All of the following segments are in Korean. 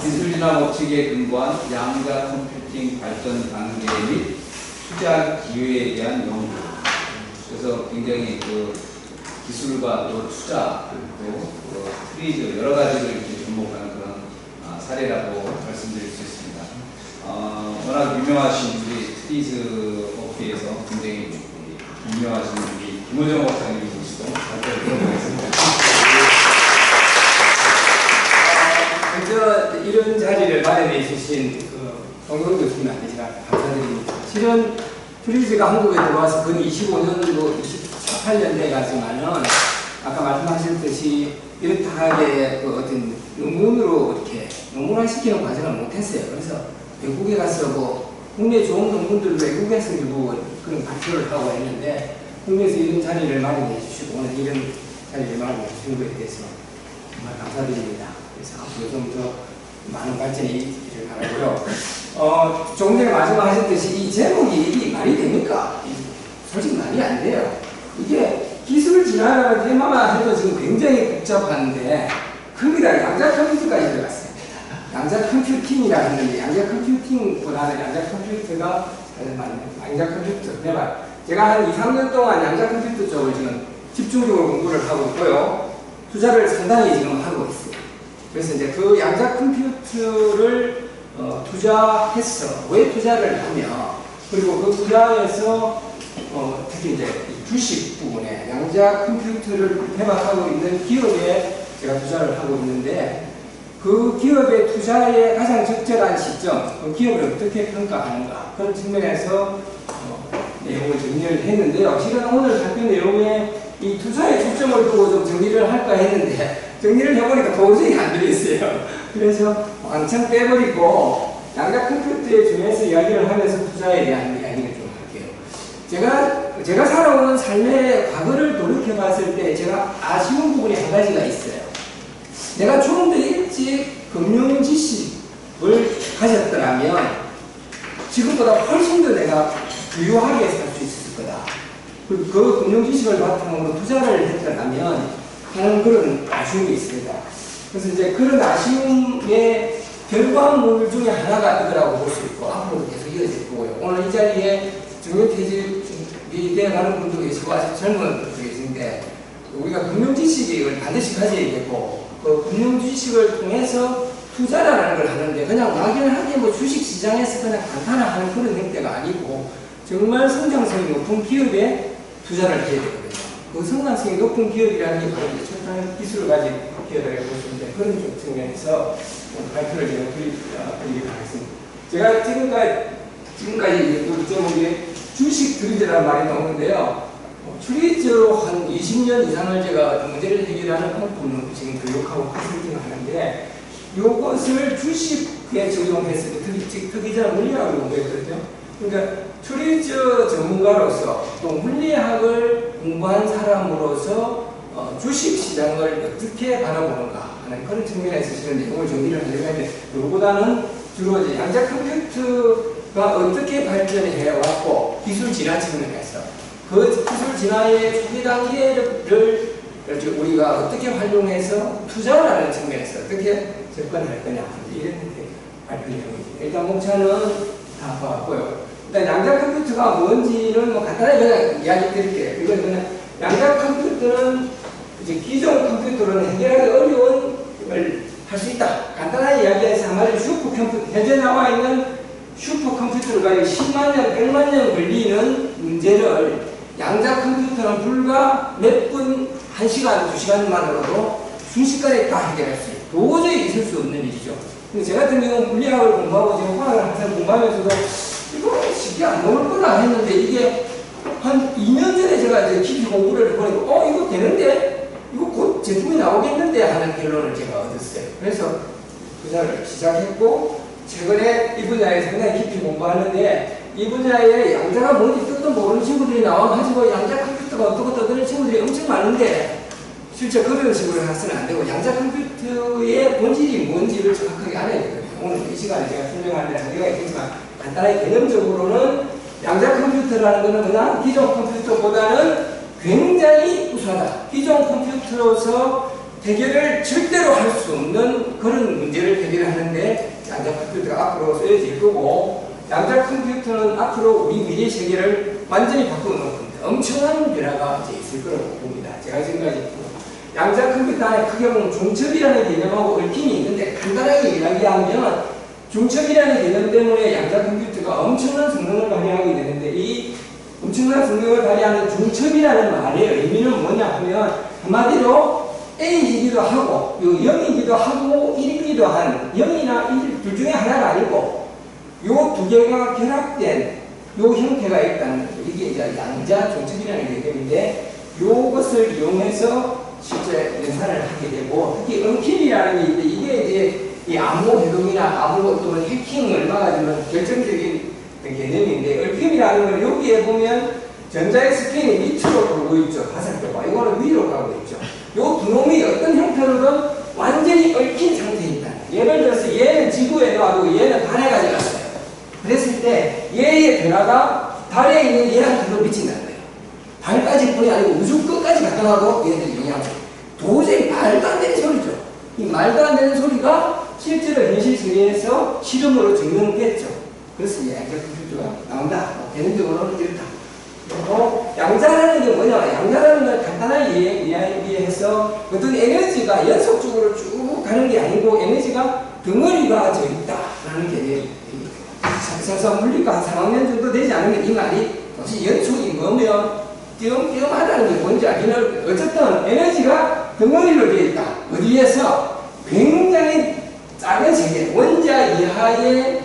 기술이나 법칙에 근거한 양자 컴퓨팅 발전 단계 및 투자 기회에 대한 연구. 그래서 굉장히 그 기술과 또 투자, 또 트리즈 여러 가지를 이렇게 접목하는 그런 사례라고 말씀드릴 수 있습니다. 워낙 유명하신 우리 트리즈 업계에서 굉장히 유명하신 우리 김호정 박사님이시도 발표를 들어보겠습니다. 이런 자리를 마련해 주신 정동 교수님한테 제가 감사드립니다. 실은 트리즈가 한국에 들어와서 근 25년도 28년 가지만은 아까 말씀하셨듯이 이렇다하게 어떤 논문으로 이렇게 논문화시키는 과정을 못했어요. 그래서 외국에 가서 뭐 국내 좋은 논문들 외국에서 일부 그런 발표를 하고 했는데 국내에서 이런 자리를 마련해 주시고 오늘 이런 자리를 마련해 주신 것에 대해서 정말 감사드립니다. 그래서 앞으로 좀 더 많은 발전이 있기를 바라고요. 조금 전에 말씀하셨듯이 이 제목이 이게 말이 됩니까? 솔직히 말이 안 돼요. 이게 기술 진화라는 테마만 해도 지금 굉장히 복잡한데 거기다 양자 컴퓨터까지 들어갔어요. 양자 컴퓨팅이라 하는데 양자 컴퓨팅보다는 양자 컴퓨터가 맞네요. 양자 컴퓨터. 제가 한 2, 3년 동안 양자 컴퓨터 쪽을 지금 집중적으로 공부를 하고 있고요. 투자를 상당히 지금 하고 있어요. 그래서 이제 그 양자 컴퓨터를 투자해서 왜 투자를 하며 그리고 그 투자에서 특히 이제 주식 부분에 양자 컴퓨터를 개발하고 있는 기업에 제가 투자를 하고 있는데 그 기업의 투자의 가장 적절한 시점, 그 기업을 어떻게 평가하는가 그런 측면에서 내용을 정리를 했는데요. 실은 오늘 발표 내용에 이 투자의 초점을 두고 좀 정리를 할까 했는데 정리를 해보니까 도저히 안 되겠어요. 그래서 왕창 빼버리고 양자 컴퓨터에 중에서 이야기를 하면서 투자에 대한 이야기를 좀 할게요. 제가 살아온 삶의 과거를 돌이켜봤을 때 제가 아쉬운 부분이 한 가지가 있어요. 내가 좀 더 일찍 금융 지식을 가졌더라면 지금보다 훨씬 더 내가 부유하게 살 수 있을 거다. 그 금융 지식을 바탕으로 투자를 했더라면 하는 그런 아쉬움이 있습니다. 그래서 이제 그런 아쉬움의 결과물 중에 하나가 이거라고 볼 수 있고 앞으로도 계속 이어질 거고요. 오늘 이 자리에 정년퇴직이 되어가는 분도 계시고 아직 젊은 분도 계신데 우리가 금융 지식을 반드시 가져야 되고 그 금융 지식을 통해서 투자라는 걸 하는데 그냥 막연하게 뭐 주식 시장에서 그냥 간단하는 그런 형태가 아니고 정말 성장성이 높은 기업에 투자를 해야 되거든요. 그 성장성이 높은 기업이라는 게 바로 첨단 기술을 가진 기업이라고 볼 수 있는데 그런 측면에서 발표를 제가 드리도록 하겠습니다. 제가 지금까지 또 제목이 주식 트리즈라는 말이 나오는데요. 트리즈로 한 20년 이상을 제가 문제를 해결하는 부분을 지금 교육하고 컨설팅을 하는데 이것을 주식에 적용했을 때 특이자는 물리학을 공부했거든요. 그러니까 트리즈 전문가로서 또 물리학을 공부한 사람으로서 주식 시장을 어떻게 바라보는가 하는 그런 측면에서 실은 내용을 정리를 하려고 했는데 이거보다는 주로 이제 양자 컴퓨터가 어떻게 발전해 왔고 기술 진화 측면에서 그 기술 진화의 초기 단계를 우리가 어떻게 활용해서 투자라는 측면에서 어떻게 접근할 거냐 이런 발표 내용입니다. 일단 목차는 다 봐왔고요. 일단 양자 컴퓨터가 뭔지는 뭐 간단하게 그냥 이야기 드릴게요. 이건 그냥 양자 컴퓨터는 이제 기존 컴퓨터로는 해결하기 어려운 걸 할 수 있다. 간단하게 이야기해서 한마디로 슈퍼컴퓨터, 현재 나와 있는 슈퍼컴퓨터를 가지고 10만 년, 100만 년 걸리는 문제를 양자 컴퓨터는 불과 몇 분, 1시간, 2시간만으로도 순식간에 다 해결할 수 있어요. 도저히 있을 수 없는 일이죠. 근데 제 같은 경우는 물리학을 공부하고 지금 화학을 항상 공부하면서도 이거 쉽게 안 나올 거다 했는데 이게 한 2년 전에 제가 이제 깊이 공부를 해보니까 이거 되는데? 이거 곧 제품이 나오겠는데 하는 결론을 제가 얻었어요. 그래서 투자를 시작했고 최근에 이 분야에 상당히 깊이 공부하는데 이 분야에 양자가 뭔지 뜻도 모르는 친구들이 나와가지고 양자 컴퓨터가 어떻고 떠드는 친구들이 엄청 많은데 실제 그런 식으로 해서는 안 되고 양자 컴퓨터의 본질이 뭔지를 정확하게 알아야 되거든요. 오늘 이 시간에 제가 설명하는 데 한계가 있겠지만 간단하게 개념적으로는 양자 컴퓨터라는 것은 그냥 기존 컴퓨터보다는 굉장히 우수하다. 기존 컴퓨터로서 해결을 절대로 할 수 없는 그런 문제를 얘기를 하는데 양자 컴퓨터가 앞으로 쓰여질 거고 양자 컴퓨터는 앞으로 우리 미래 세계를 완전히 바꾸어 놓을 겁니다. 엄청난 변화가 이제 있을 거라고 봅니다. 제가 지금까지 양자 컴퓨터 안에 크게 보면 중첩이라는 개념하고 얽힘이 있는데 간단하게 이야기하면 중첩이라는 개념 때문에 양자 컴퓨터가 엄청난 성능을 발휘하게 되는데 이 엄청난 성능을 발휘하는 중첩이라는 말의 의미는 뭐냐 하면 한마디로 A이기도 하고 0이기도 하고 1이기도 한 0이나 1 둘 중에 하나가 아니고 요 두 개가 결합된 요 형태가 있다는 거죠. 이게 이제 양자 중첩이라는 개념인데 요것을 이용해서 실제 연산을 하게 되고 특히 엉킴이라는 게 있는데 이게 이제 이 암호 해동이나 암호 또는 해킹을 막아주는 결정적인 개념인데 엉킴이라는 건 여기에 보면 전자의 스핀이 밑으로 돌고 있죠. 화살표가. 이거는 위로 가고 있죠. 요 두 놈이 어떤 형태로든 완전히 얽힌 상태에 있다. 예를 들어서 얘는 지구에 놔두고 얘는 달에 가져갔어요. 그랬을 때 얘의 변화가 달에 있는 얘랑 그대로 미친다는 거예요. 달까지 뿐이 아니고 우주 끝까지 갖다 놔도 얘네들이 영향을 줘요. 도저히 말도 안 되는 소리죠. 이 말도 안 되는 소리가 실제로 현실 세계에서 실험으로 증명됐죠. 그래서 양자 컴퓨터가 나온다. 개념적으로는 이렇다. 그리고 양자라는 게 뭐냐? 양자라는 걸 간단하게 이해해서 어떤 에너지가 연속적으로 쭉 가는 게 아니고 에너지가 덩어리가 져 있다라는 개념입니다. 그래서 물리가 한 3학년 정도 되지 않으면 이 말이 도대체 연속이 뭐면 띄엄띄엄하다는 게 뭔지 알기는 어쨌든 에너지가 덩어리로 되어 있다. 어디에서? 굉장히 작은 세계, 원자 이하의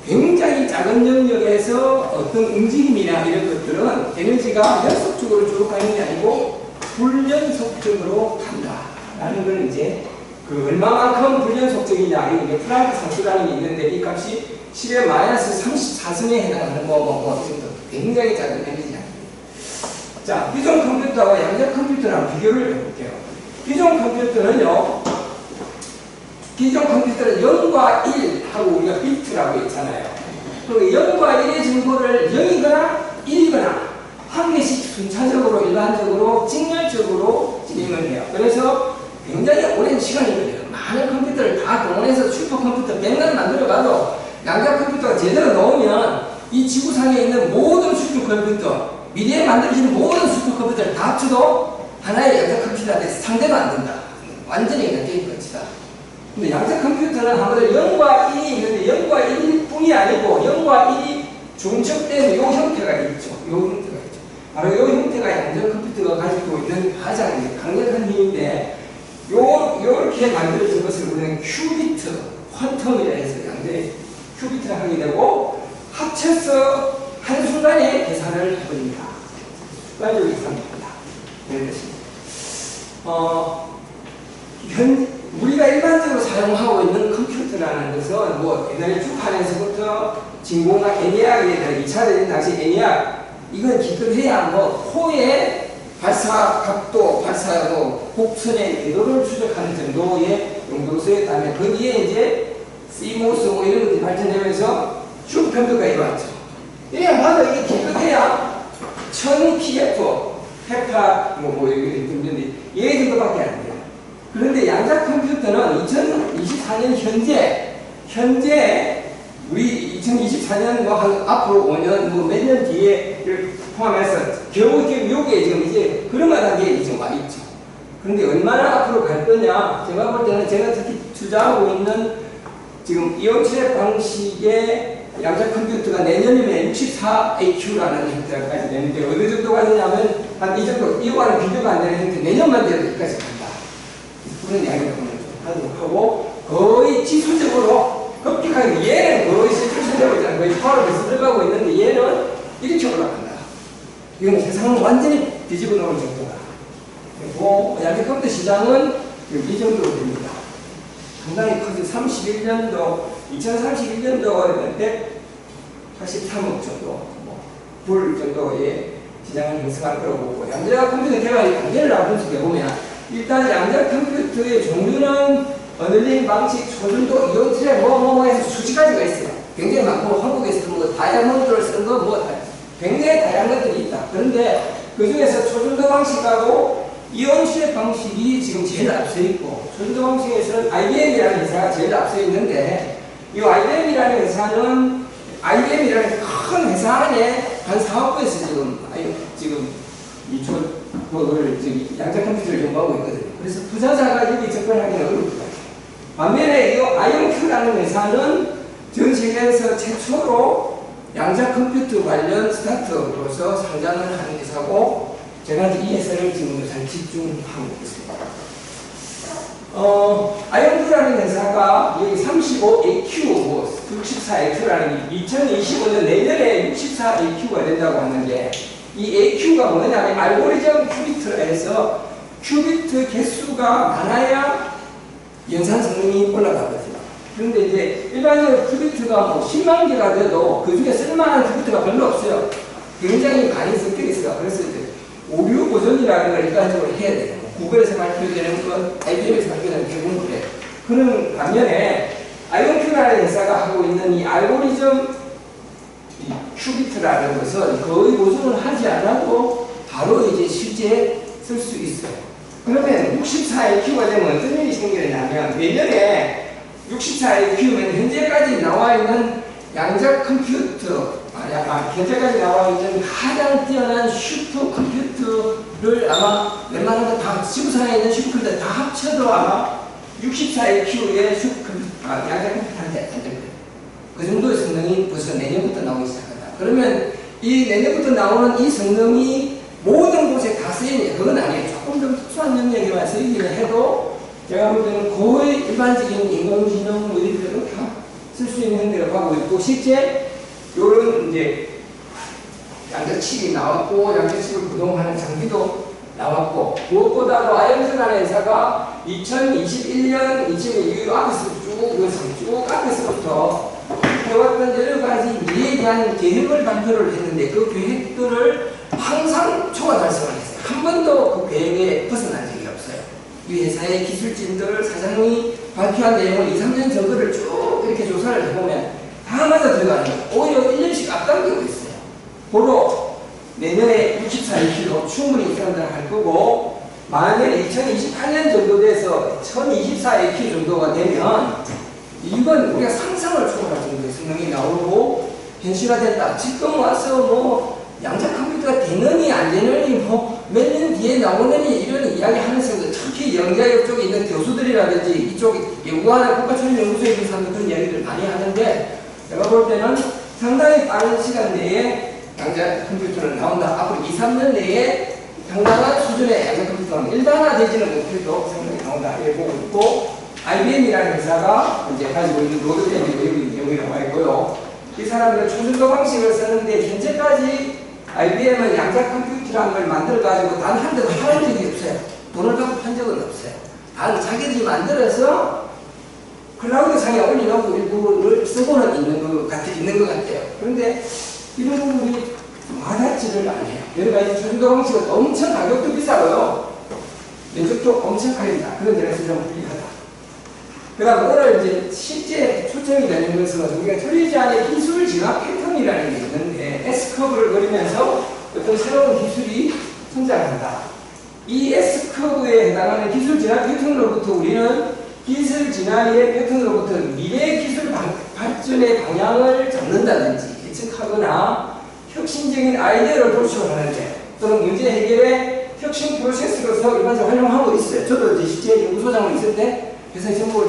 굉장히 작은 영역에서 어떤 움직임이나 이런 것들은 에너지가 연속적으로 쭉 가는 게 아니고 불연속적으로 간다라는 걸 이제 그 얼마만큼 불연속적이냐 이게 플랑크 상수라는 게 있는데 이 값이 10의 마이너스 34승에 해당하는 뭐 굉장히 작은 에너지야. 자, 기존 컴퓨터와 양자 컴퓨터랑 비교를 해볼게요. 기존 컴퓨터는요, 기존 컴퓨터는 0과 1하고 우리가 비트라고 있잖아요. 그 0과 1의 정보를 0이거나 1이거나 한 개씩 순차적으로 일반적으로 직렬적으로 진행을 해요. 그래서 굉장히 오랜 시간이 걸려요. 많은 컴퓨터를 다 동원해서 슈퍼컴퓨터 100만 만들어가도 양자 컴퓨터가 제대로 나오면 이 지구상에 있는 모든 슈퍼컴퓨터, 미래에 만들어지는 모든 슈퍼컴퓨터를 다 합쳐도 하나의 양자 컴퓨터한테 상대가 안 된다. 완전히 그냥 게임 끝이다. 근데 양자 컴퓨터는 한마디로 0과 1이 있는데 0과 1일 뿐이 아니고 0과 1이 중첩된 요 형태가 있죠. 요 형태가 있죠. 바로 요 형태가 양자 컴퓨터가 가지고 있는 가장 강력한 힘인데 요렇게 만들어진 것을 우리는 큐비트, 퀀텀이라 해서 양자의 큐비트를 하게 되고 합쳐서 한순간에 계산을 해버립니다. 습관적으로 계산합니다. 이런 것입니다. 우리가 일반적으로 사용하고 있는 컴퓨터라는 것은 뭐 옛날에 주판에서부터 진공과 애니악에 대한 2차 대전 당시 애니악 이건 기껏해야 뭐 호의 발사 각도, 발사 곡선의 궤도를 추적하는 정도의 용도로 쓰였다면 거기에 이제 CMOS 뭐 이런 것들이 발전되면서 슈퍼컴퓨터가 일어났죠. 이래 봐도 이게 기껏해야 1000pf, 헤파 뭐 이렇게 있는데 얘 정도밖에 안 돼요. 그런데 양자 컴퓨터는 2024년 현재 우리 2024년 뭐 한 앞으로 5년 뭐 몇 년 뒤에를 포함해서 겨우 지금 요게 지금 이제 그런만 단계에 지금 와 있죠. 그런데 얼마나 앞으로 갈 거냐? 제가 볼 때는 제가 특히 투자하고 있는 지금 이온 트랩 방식의 양자 컴퓨터가 내년이면 64AQ라는 형태까지 되는데 어느 정도 가느냐면 한 이 정도 이거와는 비교가 안 되는 형태 내년만 돼도 여기까지 간다. 그런 이야기를 하도록 하고 거의 지수적으로 급격하게 얘는 거의 실질적으로 있잖아요. 거의 파워를 계속 들어가고 있는데 얘는 이렇게 올라간다. 이건 세상은 완전히 뒤집어 놓을 정도다. 그리고 양자 컴퓨터 시장은 이 정도로 됩니다. 상당히 크게 31년도, 2031년도에 183억 정도, 불 정도의 시장을 형성할 거라고 보고, 양자 컴퓨터 개발이 단계를 분석해보면, 일단 양자 컴퓨터의 종류는 어널링 방식, 초전도, 이온 트랩, 뭐 해서 수십 가지가 있어요. 굉장히 많고, 한국에서 뭐 다이아몬드를 쓰는 거, 굉장히 다양한 것들이 있다. 그런데 그 중에서 초전도 방식하고 이온 취업 방식이 지금 제일 앞서 있고, 조준도 방식에서는 IBM이라는 회사가 제일 앞서 있는데, 이 IBM이라는 회사는 IBM이라는 큰 회사 안에 한 사업부에서 지금 양자 컴퓨터를 연구하고 있거든요. 그래서 투자자가 여기 접근하기는 어렵다. 반면에 이 아이온큐라는 회사는 전 세계에서 최초로 양자 컴퓨터 관련 스타트업으로서 상장을 한 회사고, 제가 이 회사를 지금 잘 집중하고 있습니다. 아이온큐라는 회사가 여기 35AQ, 64AQ라는 2025년 내년에 64AQ가 된다고 하는데, 이 AQ가 뭐냐면 알고리즘 큐비트라 해서 큐비트 개수가 많아야 연산 성능이 올라가거든요. 그런데 이제 일반적으로 큐비트가 뭐 10만 개가 돼도 그 중에 쓸만한 큐비트가 별로 없어요. 굉장히 많이 섞여 있어요. 그래서 이제 오류 보존이라는 걸 일반적으로 해야 돼요. 구글에서 발표되는 것, IBM에서 발표되는 대부분 그래요. 그런 반면에 아이온큐라는 회사가 하고 있는 이 알고리즘 큐비트라는 것은 거의 보존을 하지 않아도 바로 이제 실제 쓸 수 있어요. 그러면 64AQ가 되면 어떤 일이 생기냐면 내년에 64AQ면 현재까지 나와 있는 양자 컴퓨터, 현재까지 나와 있는 가장 뛰어난 슈퍼컴퓨터를 아마 웬만한 다 지구상에 있는 슈퍼컴퓨터 다 합쳐도 아마 64AQ의 양자 컴퓨터한테 안 됩니다. 그 정도의 성능이 벌써 내년부터 나오기 시작한다. 그러면 이 내년부터 나오는 이 성능이 모든 곳에 다 쓰이냐? 그건 아니에요. 조금 좀 특수한 영역에만 쓰이기는 해도 제가 볼 때는 거의 일반적인 인공지능 뭐 이런 데로 다 쓸 수 있는 형태로 가고 있고, 실제 요런 이제 양자칩이 나왔고 양자칩을 구동하는 장비도 나왔고, 무엇보다도 아이온큐라는 회사가 2021년 이쯤에 쭉 앞에서부터 해왔던 여러 가지 미래에 대한 계획을 발표를 했는데, 그 계획들을 항상 초과 달성을 했어요. 한 번도 그 계획에 벗어난 적이 없어요. 이 회사의 기술진들, 사장님이 발표한 내용을 2, 3년 정도를 쭉 이렇게 조사를 해보면 다 맞아 들어가는 거예요. 오히려 1년씩 앞당기고 있어요. 고로 내년에 64kg 충분히 이 사람들은 할 거고, 만약에 2028년 정도 돼서 1024kg 정도가 되면 이건 우리가 상상을 초월할 정도의 성능이 나오고 현실화됐다. 지금 와서 뭐 양자 컴퓨터가 되느니 안 되느니 뭐 몇 년 뒤에 나오느니 이런 이야기 하는 사람들, 특히 영자역 쪽에 있는 교수들이라든지 이쪽 연구하는 국가천연연구소에 있는 사람들 그런 이야기를 많이 하는데, 제가 볼 때는 상당히 빠른 시간 내에 양자 컴퓨터는 나온다. 앞으로 2, 3년 내에 상당한 수준의 양자 컴퓨터는 일반화되지는 못해도 상당히 나온다. 이렇게 보고 있고, IBM이라는 회사가 이제 가지고 있는 로드램이 여기 나와 있고요. 이 사람들은 초준도 방식을 쓰는데 현재까지 IBM은 양자 컴퓨터라는 걸 만들어가지고 단 한 대도 팔은 적이 없어요. 돈을 받고 판 적은 없어요. 단 자기들이 만들어서 클라우드 상에 올려놓고 일부를 쓰고는 있는 것 같아요. 그런데 이런 부분이 와닿지를 않아요. 여러 가지 초준도 방식은 엄청 가격도 비싸고요. 면적도 엄청 커집니다. 그런 데서 좀 불리하다. 그 다음 오늘 이제 실제 초점이 되는 것은 우리가 트리지 안에 기술 진화 패턴이라는 게 있는데, S커브를 그리면서 어떤 새로운 기술이 성장한다. 이 S커브에 해당하는 기술 진화 패턴으로부터 우리는 기술 진화의 패턴으로부터 미래 기술 발전의 방향을 잡는다든지 예측하거나 혁신적인 아이디어를 도출을 하는데, 또는 문제 해결의 혁신 프로세스로서 일반적으로 활용하고 있어요. 저도 이제 실제 연구소장으로 있을 때 회사에 전공을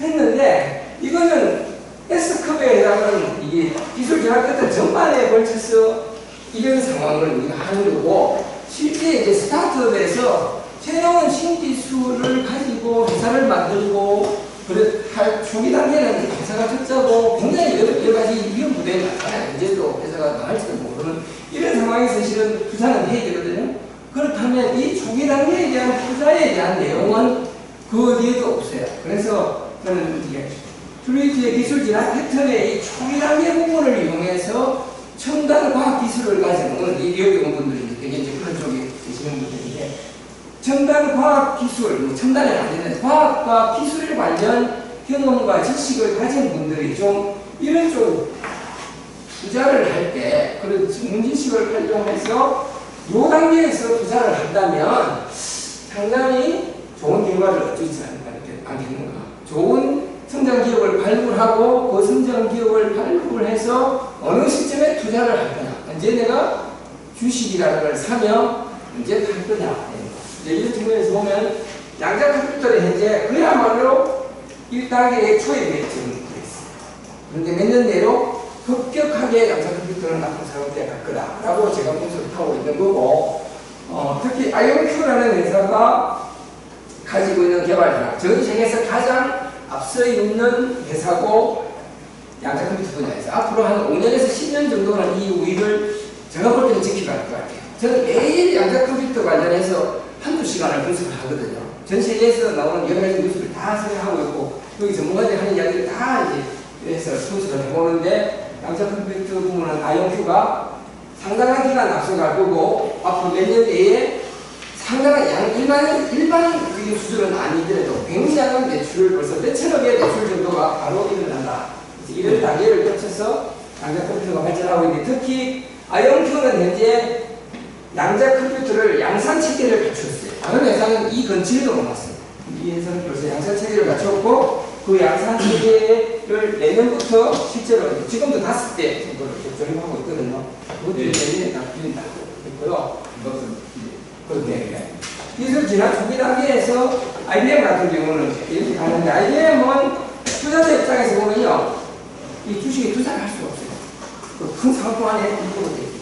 했는데, 이거는 S컵에 해당하는 이게 기술 진화 패턴 전반에 걸쳐서 이런 상황을 우리가 하는 거고, 실제 이제 스타트업에서 새로운 신기술을 가지고 회사를 만들고, 할 초기 단계는 회사가 적자고 굉장히 여러 가지 위험 부담이 많잖아요. 언제도 회사가 망할지도 모르는 이런 상황에서 실은 투자는 해야 되거든요. 그렇다면 이 초기 단계에 대한 투자에 대한 내용은 그 뒤에도 없어요. 그래서 저는 이게 트리지의 기술 진화 패턴의 이 초기 단계 부분을 이용해서 첨단 과학 기술을 가지는 여기 온 분들이 되게 이제 그런 쪽에 계시는 분들인데, 첨단 과학 기술, 뭐 첨단은 안 되는 과학과 기술 관련 경험과 지식을 가진 분들이 좀 이런 쪽 투자를 할 때 그런 전문지식을 활용해서 이 단계에서 투자를 한다면 상당히 좋은 결과를 얻을 수 있지 않겠는가. 좋은 성장 기업을 발굴하고 그 성장 기업을 발굴해서 어느 시점에 투자를 할 거냐. 언제 내가 주식이라는 걸 사면 언제 팔 거냐. 이런 측면에서 보면 양자 컴퓨터는 현재 그야말로 1단계의 초입에 지금 있습니다. 그런데 몇 년 내로 급격하게 양자 컴퓨터는 앞으로 사용되어 갈 거다라고 제가 분석을 하고 있는 거고, 특히 IonQ라는 회사가 가지고 있는 개발자, 전 세계에서 가장 앞서 있는 회사고 양자 컴퓨터 분야에서 앞으로 한 5년에서 10년 정도는 이 우위를 제가 볼 때는 지켜갈 것 같아요. 저는 매일 양자 컴퓨터 관련해서 한두 시간을 분석을 하거든요. 전 세계에서 나오는 여러 가지 뉴스를 다 생각하고 있고, 여기 전문가들이 하는 이야기를 다 이제 해서 분석을 해보는데, 양자 컴퓨터 부분은 IonQ가 상당한 기간 앞서갈 거고, 앞으로 몇 년 내에 상당한 일반 수준은 아니더라도 굉장한 매출을 벌써 몇천억의 매출 정도가 바로 일어난다. 이런 단계를 거쳐서 양자 컴퓨터가 발전하고 있는데, 특히 IonQ는 현재 양자 컴퓨터를 양산 체계를 갖췄어요. 다른 회사는 이 근처에도 못 왔어요. 이 회사는 벌써 양산 체계를 갖췄고, 그 양산 체계를 내년부터 실제로 지금도 5대 정도를 조립하고 있거든요. 그것도 내년에 다 풀린다고 했고요. 그렇게 기술 진화 초기 단계에서 IBM 같은 경우는 이렇게 가는데, IBM은 투자자 입장에서 보면요, 이 주식에 투자를 할 수가 없어요. 큰 상품 안에 이루어져 있어요.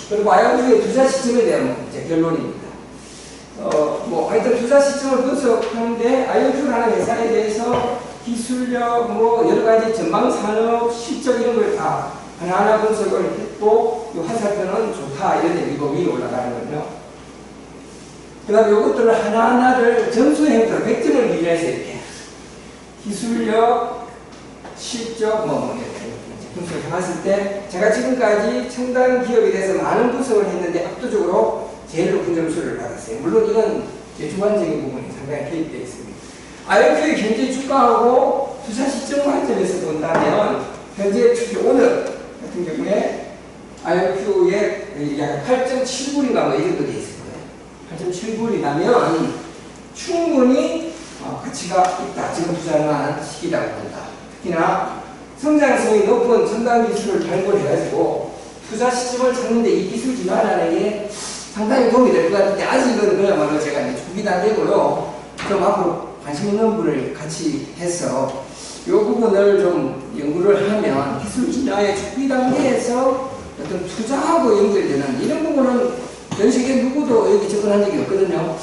그리고 IonQ의 투자 시점에 대한 이제 결론입니다. 하여튼 투자 시점을 분석하는데, IonQ라는 회사에 대해서 기술력, 여러 가지 전방 산업, 실적 이런 걸 다 하나하나 분석을 했고, 이 화살표는 좋다, 이런 얘기고 위에 올라가는 거죠. 그 다음에 이것들을 하나하나를 점수 형태로 100점을 기준해서 이렇게 기술력, 실적, 분석을 해봤을 때, 제가 지금까지 첨단 기업에 대해서 많은 분석을 했는데 압도적으로 제일 높은 점수를 받았어요. 물론 이건 제 주관적인 부분이 상당히 개입되어 있습니다. IonQ의 현재 주가하고 투자 시점 관점에서 본다면, 현재 특히 오늘 같은 경우에 IonQ의 약 8.7불인가 이 정도 되어 있을 거예요. 8.7불이라면 충분히 가치가 있다. 지금 투자할 시기라고 한다. 특히나 성장성이 높은 첨단 기술을 발굴해가지고 투자 시점을 찾는데 이 기술 진화라는 게 상당히 도움이 될 것 같은데, 아직은 그야말로 제가 이제 초기 단계고요. 좀 앞으로 관심 있는 분을 같이 해서 이 부분을 좀 연구를 하면 기술 진화의 초기 단계에서 어떤 투자하고 연결되는 이런 부분은 전 세계 누구도 여기 접근한 적이 없거든요.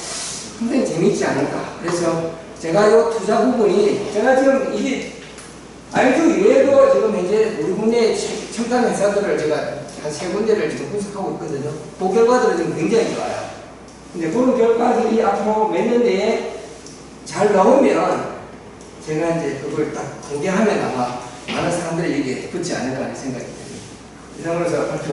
상당히 재미있지 않을까. 그래서 제가 이 투자 부분이, 제가 지금 이게 IonQ 이외에도 지금 현재 우리 국내 첨단 회사들을 제가 한 3군데를 지금 분석하고 있거든요. 그 결과들은 지금 굉장히 좋아요. 근데 그런 결과들이 앞으로 몇 년 내에 잘 나오면 제가 이제 그걸 딱 공개하면 아마 많은 사람들이 여기에 붙지 않을까 하는 생각이 듭니다. 이상으로 해서 발표